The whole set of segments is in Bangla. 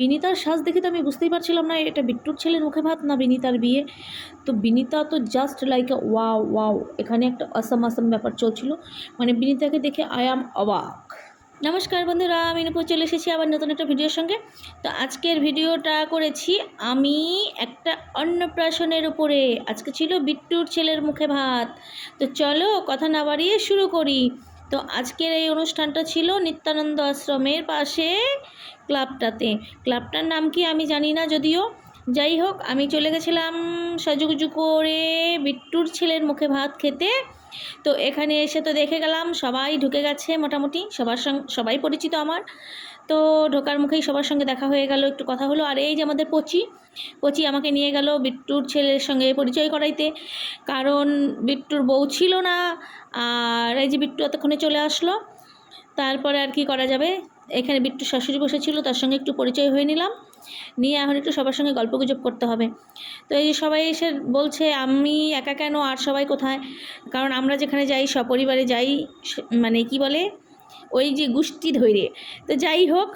বিনিতার সাজ দেখে তো আমি বুঝতেই পারছিলাম না এটা বিট্টুর ছেলের মুখে ভাত না বিনিতার বিয়ে। তো বিনিতা তো just like a wow wow, এখানে একটা আসাম আসাম ব্যাপার চলছিল, মানে বিনিতাকে দেখে আই অ্যাম অবাক। নমস্কার বন্ধুরা, আমি নুপুর চলে এসেছি আবার নতুন একটা ভিডিওর সঙ্গে। তো আজকের ভিডিওটা করেছি আমি একটা অন্নপ্রাশনের উপরে। আজকে ছিল বিট্টুর ছেলের মুখে ভাত। তো চলো কথা না বাড়িয়ে শুরু করি। তো আজকের এই অনুষ্ঠানটা ছিল নিত্যানন্দ আশ্রমের পাশে ক্লাবটাতে। ক্লাবটার নাম কি আমি জানি না, যদিও যাই হোক আমি চলে গেছিলাম সাজুগুজু করে বিট্টুর ছেলের মুখে ভাত খেতে। তো এখানে এসে তো দেখে গেলাম সবাই ঢুকে গেছে, মোটামুটি সবার সঙ্গে সবাই পরিচিত আমার। তো ঢোকার মুখেই সবার সঙ্গে দেখা হয়ে গেল, একটু কথা হলো। আর এই যে আমাদের পচি আমাকে নিয়ে গেল বিট্টুর ছেলের সঙ্গে পরিচয় করাইতে, কারণ বিট্টুর বউ ছিল না। আর এই যে বিট্টু এতক্ষণে চলে আসলো, তারপরে আর কি করা যাবে, এখানে বিট্টুর শাশুড়ি বসেছিল, তার সঙ্গে একটু পরিচয় হয়ে নিলাম, নিয়ে এখন একটু সবার সঙ্গে গল্পগুজব করতে হবে। তো এই যে সবাই এসে বলছে আমি একা কেন, আর সবাই কোথায়, কারণ আমরা যেখানে যাই সপরিবারে যাই, মানে কি বলে ওই যে গোষ্ঠী ধরে। তো যাই হোক,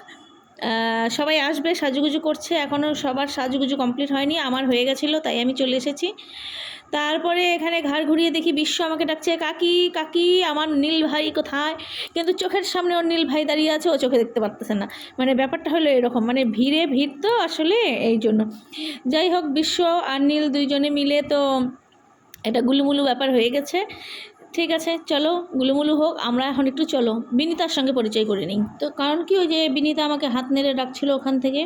সবাই আসবে, সাজুগুজু করছে, এখনও সবার সাজুগুজু কমপ্লিট হয়নি, আমার হয়ে গেছিলো তাই আমি চলে এসেছি। তারপরে এখানে ঘাড় ঘুরিয়ে দেখি বিশ্ব আমাকে ডাকছে কাকি কাকি, আমার নীল ভাই কোথায়, কিন্তু চোখের সামনে ওর নীল ভাই দাঁড়িয়ে আছে, ও চোখে দেখতে পারতেছে না। মানে ব্যাপারটা হলো এরকম, মানে ভিড় তো আসলে এই জন্য। যাই হোক, বিশ্ব আর নীল দুইজনে মিলে তো এটা গুলুমুলু ব্যাপার হয়ে গেছে। ঠিক আছে চলো, গুলুমুলু হোক, আমরা এখন একটু চলো বিনিতার সঙ্গে পরিচয় করে নিই। তো কারণ কি, ওই যে বিনিতা আমাকে হাত নেড়ে ডাকছিল ওখান থেকে,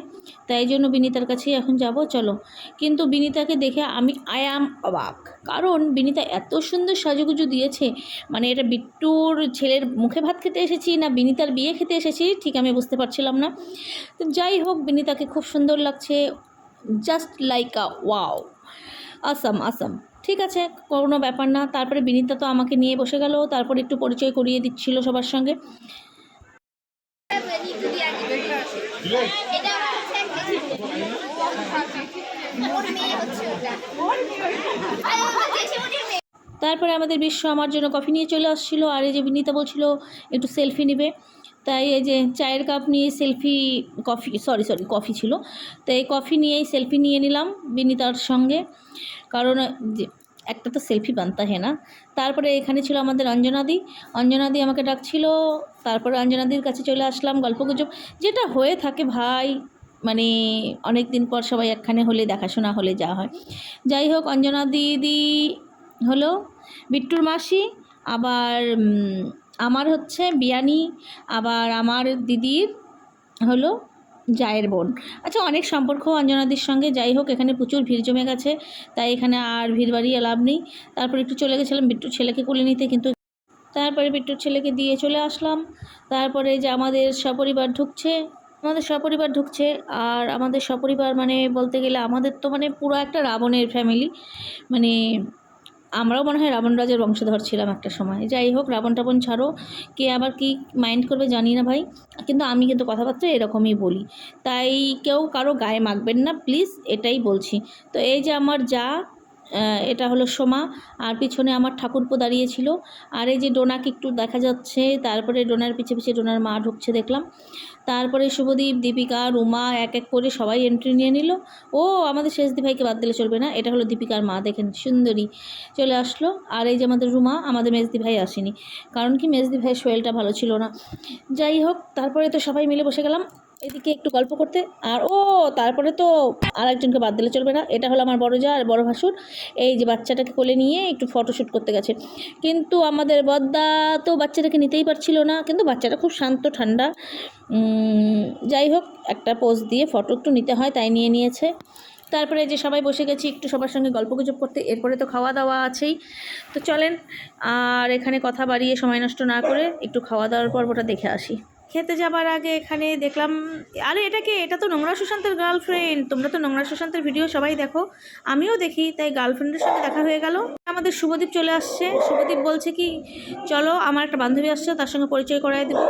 তাই জন্য বিনিতার কাছেই এখন যাব, চলো। কিন্তু বিনিতাকে দেখে আমি আই অ্যাম অবাক, কারণ বিনিতা এত সুন্দর সাজুগুজু দিয়েছে, মানে এটা বিট্টুর ছেলের মুখে ভাত খেতে এসেছি না বিনিতার বিয়ে খেতে এসেছি ঠিক আমি বুঝতে পারছিলাম না। তো যাই হোক, বিনিতাকে খুব সুন্দর লাগছে, জাস্ট লাইক আ ওয়াও, আসাম আসাম। ঠিক আছে, কোনো ব্যাপার না। তারপরে বিনিতা তো আমাকে নিয়ে বসে গেল, তারপরে একটু পরিচয় করিয়ে দিচ্ছিল সবার সঙ্গে। তারপরে আমাদের বিশ্ব আমার জন্য কফি নিয়ে চলে আসছিলো, আর এই যে বিনিতা বলছিল একটু সেলফি নেবে, তাই এই যে চায়ের কাপ নিয়ে কফি ছিল, তো এই কফি নিয়েই সেলফি নিয়ে নিলাম বিনিতার সঙ্গে, কারণ যে একটা তো সেলফি বানতা হ্যাঁ না। তারপরে এখানে ছিল আমাদের অঞ্জনাদি আমাকে ডাকছিল, তারপরে অঞ্জনাদির কাছে চলে আসলাম, গল্পগুজব যেটা হয়ে থাকে ভাই, মানে অনেক দিন পর সবাই একখানে হলে, দেখাশোনা হলে যা হয়। যাই হোক, অঞ্জনা দিদি হলো বিট্টুর মাসি, আবার আমার হচ্ছে বিয়ানি, আবার আমার দিদির হলো জায়ের বোন। আচ্ছা, অনেক সম্পর্ক অঞ্জনাদির সঙ্গে। যাই হোক, এখানে প্রচুর ভিড় জমে গেছে, তাই এখানে আর ভিড় বাড়িয়ে লাভ নেই। তারপর একটু চলে গেছিলাম বিট্টুর ছেলেকে কোলে নিতে, কিন্তু তারপরে বিট্টুর ছেলেকে দিয়ে চলে আসলাম। তারপরে যে আমাদের সপরিবার ঢুকছে, আর আমাদের সপরিবার মানে বলতে গেলে আমাদের তো মানে পুরো একটা রাবণের ফ্যামিলি, মানে আমরাও মনে হয় রাবণ রাজের বংশধর ছিলাম একটা সময়। যাই হোক, রাবণ টাবণ ছাড়ো, কে আবার কি মাইন্ড করবে জানি না ভাই, কিন্তু আমি কিন্তু কথাবার্তা এরকমই বলি, তাই কেউ কারো গায়ে মাখবেন না প্লিজ, এটাই বলছি। তো এই যে আমার এটা হলো সোমা, আর পিছনে আমার ঠাকুরপো দাঁড়িয়েছিল, আর এই যে ডোনাকে একটু দেখা যাচ্ছে, তারপরে ডোনার পিছে পিছে ডোনার মা ঢুকছে দেখলাম, তারপরে শুভদীপ, দীপিকা, রুমা এক এক করে সবাই এন্ট্রি নিয়ে নিল। ও আমাদের শেষদি ভাইকে বাদ দিলে চলবে না, এটা হলো দীপিকার মা, দেখেন সুন্দরী চলে আসলো। আর এই যে আমাদের রুমা, আমাদের মেজদি ভাই আসেনি, কারণ কি মেজদি ভাইয়ের শরীরটা ভালো ছিল না। যাই হোক, তারপরে তো সবাই মিলে বসে গেলাম এদিকে একটু গল্প করতে। আর তারপরে তো আর একজনকে বাদ দিলে চলবে না, এটা হলো আমার বড় জা আর বড় ভাসুর, এই যে বাচ্চাটাকে কোলে নিয়ে একটু ফটোশ্যুট করতে গেছে, কিন্তু আমাদের বদ্দা তো বাচ্চাটাকে নিতেই পারছিল না, কিন্তু বাচ্চাটা খুব শান্ত ঠান্ডা। যাই হোক, একটা পোজ দিয়ে ফটো একটু নিতে হয়, তাই নিয়ে নিয়েছে। তারপরে যে সবাই বসে গেছি একটু সবার সঙ্গে গল্পগুজব করতে, এরপরে তো খাওয়া দাওয়া আছেই। তো চলেন, আর এখানে কথা বাড়িয়ে সময় নষ্ট না করে একটু খাওয়া দাওয়ার পর্বটা দেখে আসি। খেতে যাবার আগে এখানে দেখলাম, আরে এটা তো নোংরা সুশান্তের গার্লফ্রেন্ড, তোমরা তো নোংরা সুশান্তের ভিডিও সবাই দেখো, আমিও দেখি, তাই গার্লফ্রেন্ডের সঙ্গে দেখা হয়ে গেল। আমাদের শুভদীপ চলে আসছে, শুভদীপ বলছে কি চলো আমার একটা বান্ধবী আসছে, তার সঙ্গে পরিচয় করাই দেবো,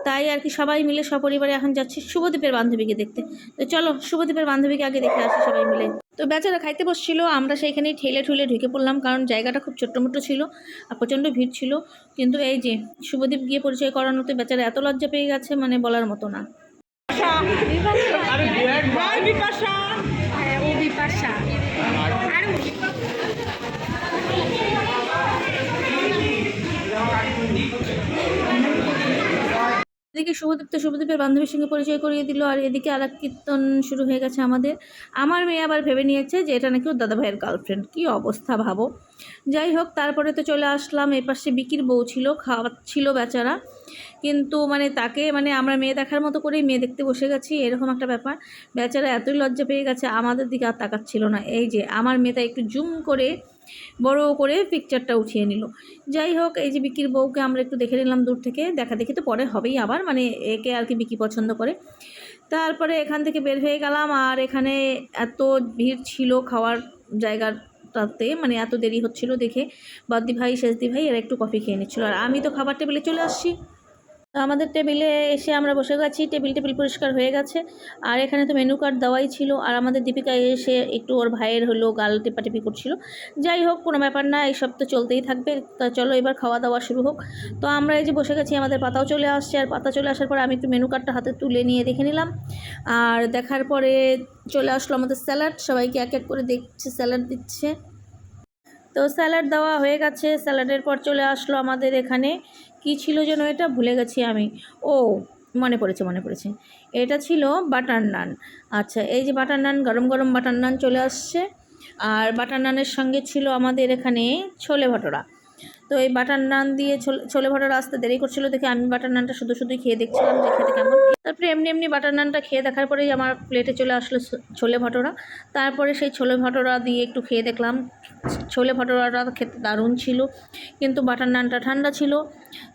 তাই আর কি সবাই মিলে সপরিবারে এখন যাচ্ছি শুভদীপের বান্ধবীকে দেখতে। তো চলো শুভদীপের বান্ধবীকে আগে দেখে আসি সবাই মিলে। তো বেচারা খাইতে বসছিল, আমরা সেইখানেই ঠেলে ঠুলে ঢুকে পড়লাম, কারণ জায়গাটা খুব ছোট্টমোটো ছিল আর প্রচণ্ড ভিড় ছিল। কিন্তু এই যে শুভদীপ গিয়ে পরিচয় করানোতে বেচারা এত লজ্জা পেয়ে গেছে, মানে বলার মতো না। ও বিপাশা আর এদিকে শুভদীপের বান্ধবীর সঙ্গে পরিচয় করিয়ে দিল, আর এদিকে আর এক কীর্তন শুরু হয়ে গেছে আমাদের। আমার মেয়ে আবার ভেবে নিয়েছে যে এটা নাকি ওর দাদাভাইয়ের গার্লফ্রেন্ড। কী অবস্থা ভাবো। যাই হোক, তারপরে তো চলে আসলাম। এপাশে বিকির বউ ছিল, খাওয়াচ্ছিল বেচারা, কিন্তু মানে তাকে মানে আমরা মেয়ে দেখার মতো করেই মেয়ে দেখতে বসে গেছি, এরকম একটা ব্যাপার। বেচারা এতই লজ্জা পেয়ে গেছে, আমাদের দিকে আর তাকাচ্ছিল না। এই যে আমার মেয়েটা একটু জুম করে বড় করে পিকচারটা উঠিয়ে নিল। যাই হোক, এই যে বিকির বউকে আমরা একটু দেখে নিলাম দূর থেকে। দেখা দেখি তো পরে হবেই আবার, মানে একে আর কি বিকি পছন্দ করে। তারপরে এখান থেকে বের হয়ে গেলাম, আর এখানে এত ভিড় ছিল খাওয়ার জায়গাটাতে, মানে এত দেরি হচ্ছিল দেখে বদ্দি ভাই শেষদি ভাই এরা একটু কফি খেয়ে নিচ্ছিল, আর আমি তো খাবার টেবিলে চলে আসছি। আমাদের টেবিলে এসে আমরা বসে গেছি, টেবিল পরিষ্কার হয়ে গেছে, আর এখানে তো মেনু কার্ড দেওয়াই ছিল। আর আমাদের দীপিকা এসে একটু ওর ভাইয়ের হলো গাল টেপাটেপি করছিল। যাই হোক, কোনো ব্যাপার না, এইসব তো চলতেই থাকবে। তা চলো এবার খাওয়া দাওয়া শুরু হোক। তো আমরা এই যে বসে গেছি, আমাদের পাতাও চলে আসছে, আর পাতা চলে আসার পরে আমি একটু মেনু কার্ডটা হাতে তুলে নিয়ে দেখে নিলাম। আর দেখার পরে চলে আসলো আমাদের স্যালাড, সবাইকে এক এক করে দেখছে স্যালাড দিচ্ছে। তো স্যালাড দেওয়া হয়ে গেছে। স্যালাডের পর চলে আসলো আমাদের এখানে কি ছিল যেন, এটা ভুলে গেছি আমি। ও মনে পড়েছে, এটা ছিল বাটার নান। আচ্ছা, এই যে বাটার নান, গরম গরম বাটার নান চলে আসছে। আর বাটার নানের সঙ্গে ছিল আমাদের এখানে ছোলে ভটোরা। তো এই বাটার নান দিয়ে ছোলে ভটোরা আসতে দেরি করছিল দেখে আমি বাটার নানটা শুধুই খেয়ে দেখছিলাম যে খেতে কেমন। তারপরে এমনি বাটার নানটা খেয়ে দেখার পরেই আমার প্লেটে চলে আসলো ছোলে ভটোরা। তারপরে সেই ছোলে ভটোরা দিয়ে একটু খেয়ে দেখলাম। ছোলে ভটোরাটা খেতে দারুণ ছিল, কিন্তু বাটার নানটা ঠান্ডা ছিল।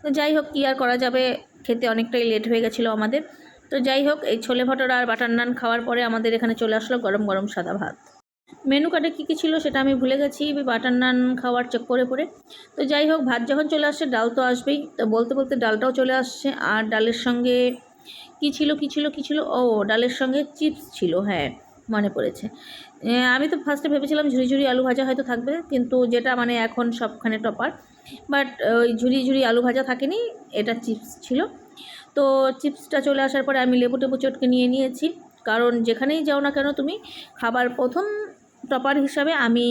তো যাই হোক, কী আর করা যাবে, খেতে অনেকটাই লেট হয়ে গেছিলো আমাদের। তো যাই হোক, এই ছোলে ভটোরা আর বাটার নান খাওয়ার পরে আমাদের এখানে চলে আসলো গরম গরম সাদা ভাত। মেনু কার্ডে কী কী ছিল সেটা আমি ভুলে গেছি বাটার নান খাওয়ার চক্করে পড়ে। তো যাই হোক, ভাত যখন চলে আসছে ডাল তো আসবেই। তো বলতে বলতে ডালটাও চলে আসছে, আর ডালের সঙ্গে কী ছিল, ও ডালের সঙ্গে চিপস ছিল, হ্যাঁ মনে পড়েছে। আমি তো ফার্স্টে ভেবেছিলাম ঝুরি আলু ভাজা হয়তো থাকবে, কিন্তু যেটা মানে এখন সবখানে টপার, বাট ওই ঝুরি আলু ভাজা থাকেনি, এটা চিপস ছিল। তো চিপসটা চলে আসার পরে আমি লেবু টেবু চটকে নিয়েছি, কারণ যেখানেই যাও না কেন তুমি খাবার প্রথম টপার হিসাবে আমি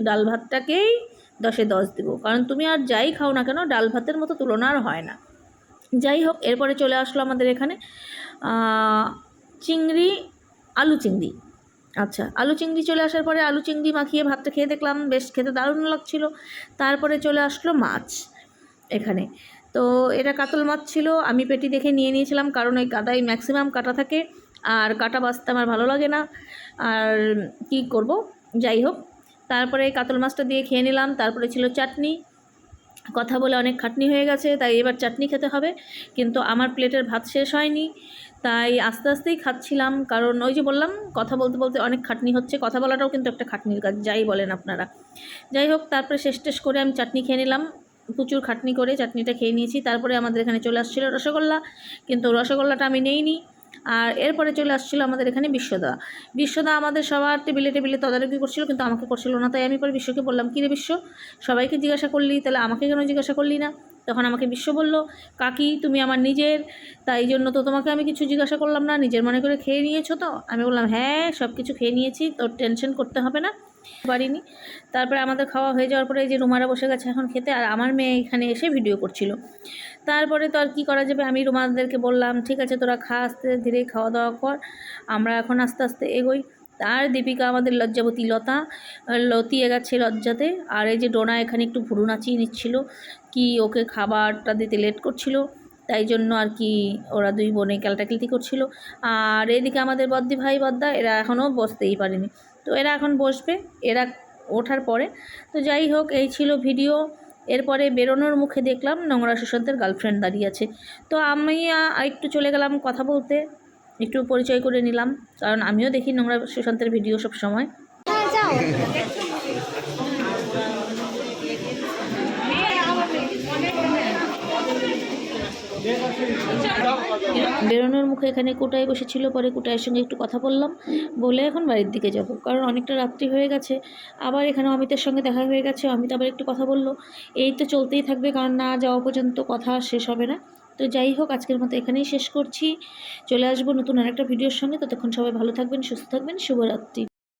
ডাল ভাতটাকেই 10-এ 10 দেবো, কারণ তুমি আর যাই খাও না কেন ডাল ভাতের মতো তুলনা আর হয় না। যাই হোক, এরপরে চলে আসলো আমাদের এখানে আলু চিংড়ি। আচ্ছা, আলু চিংড়ি চলে আসার পরে আলু চিংড়ি মাখিয়ে ভাতটা খেয়ে দেখলাম, বেশ খেতে দারুণ লাগছিল। তারপরে চলে আসলো মাছ এখানে। তো এটা কাতল মাছ ছিল, আমি পেটি দেখে নিয়ে নিয়েছিলাম, কারণ ওই কাদায় ম্যাক্সিমাম কাটা থাকে, আর কাটা বাছতে আমার ভালো লাগে না, আর কি করব। যাই হোক, তারপরে কাতল মাছটা দিয়ে খেয়ে নিলাম। তারপরে ছিল চাটনি। কথা বলে অনেক খাটনি হয়ে গেছে, তাই এবার চাটনি খেতে হবে, কিন্তু আমার প্লেটের ভাত শেষ হয়নি, তাই আস্তে আস্তেই খাচ্ছিলাম, কারণ ওই যে বললাম কথা বলতে বলতে অনেক খাটনি হচ্ছে। কথা বলাটাও কিন্তু একটা খাটনির কাজ, যাই বলেন আপনারা। যাই হোক, তারপরে শেষ করে আমি চাটনি খেয়ে নিলাম, প্রচুর খাটনি করে চাটনিটা খেয়ে নিয়েছি। তারপরে আমাদের এখানে চলে আসছিলো রসগোল্লা, কিন্তু রসগোল্লাটা আমি নেইনি। আর এরপরে চলে আসছিলো আমাদের এখানে বিশ্বদা আমাদের সবার টেবিলে তদারকি করছিল, কিন্তু আমাকে করছিল না। তাই আমি পরে বিশ্বকে বললাম, কী রে বিশ্ব, সবাইকে জিজ্ঞাসা করলি, তাহলে আমাকে কেন জিজ্ঞাসা করলি না? তখন আমাকে বিশ্ব বলল, কাকি তুমি আমার নিজের, তাই জন্য তো তোমাকে আমি কিছু জিজ্ঞাসা করলাম না, নিজের মনে করে খেয়ে নিয়েছো তো? আমি বললাম হ্যাঁ, সব কিছু খেয়ে নিয়েছি, তোর টেনশন করতে হবে না, পারিনি। তারপরে আমাদের খাওয়া হয়ে যাওয়ার পরে এই যে রুমারা বসে গেছে এখন খেতে, আর আমার মেয়ে এখানে এসে ভিডিও করছিল। তারপরে তো আর কী করা যাবে, আমি রুমাদেরকে বললাম ঠিক আছে তোরা খা, আস্তে ধীরে খাওয়া দাওয়া কর, আমরা এখন আস্তে আস্তে এগোই। আর দীপিকা আমাদের লজ্জাবতী লতিয়ে গেছে লজ্জাতে। আর এই যে ডোনা এখানে একটু ভুরু নাচিয়ে নিচ্ছিল, কি ওকে খাবারটা দিতে লেট করছিল, তাই জন্য আর কি ওরা দুই বোনে ক্যালটাকেলটি করছিল। আর এদিকে আমাদের বদ্দি ভাই বদ্দা এরা এখনও বসতেই পারেনি, তো এরা এখন বসবে, এরা ওঠার পরে। তো যাই হোক, এই ছিল ভিডিও। এরপরে বেরোনোর মুখে দেখলাম নোংরা সুশান্তের গার্লফ্রেন্ড দাঁড়িয়ে আছে। তো আমি একটু চলে গেলাম কথা বলতে, একটু পরিচয় করে নিলাম, কারণ আমিও দেখি নোংরা সুশান্তের ভিডিও সব সময়। বেরোনোর মুখে এখানে কোটায় বসেছিল, পরে কোটায়ের সঙ্গে একটু কথা বললাম, বলে এখন বাড়ির দিকে যাব, কারণ অনেকটা রাত্রি হয়ে গেছে। আবার এখানে অমিতের সঙ্গে দেখা হয়ে গেছে, অমিত আবার একটু কথা বলল। এই তো চলতেই থাকবে, কারণ না যাওয়া পর্যন্ত কথা শেষ হবে না। তো যাই হোক, আজকের মতো এখানেই শেষ করছি। চলে আসবো নতুন আরেকটা ভিডিওর সঙ্গে। ততক্ষণ সবাই ভালো থাকবেন, সুস্থ থাকবেন। শুভরাত্রি।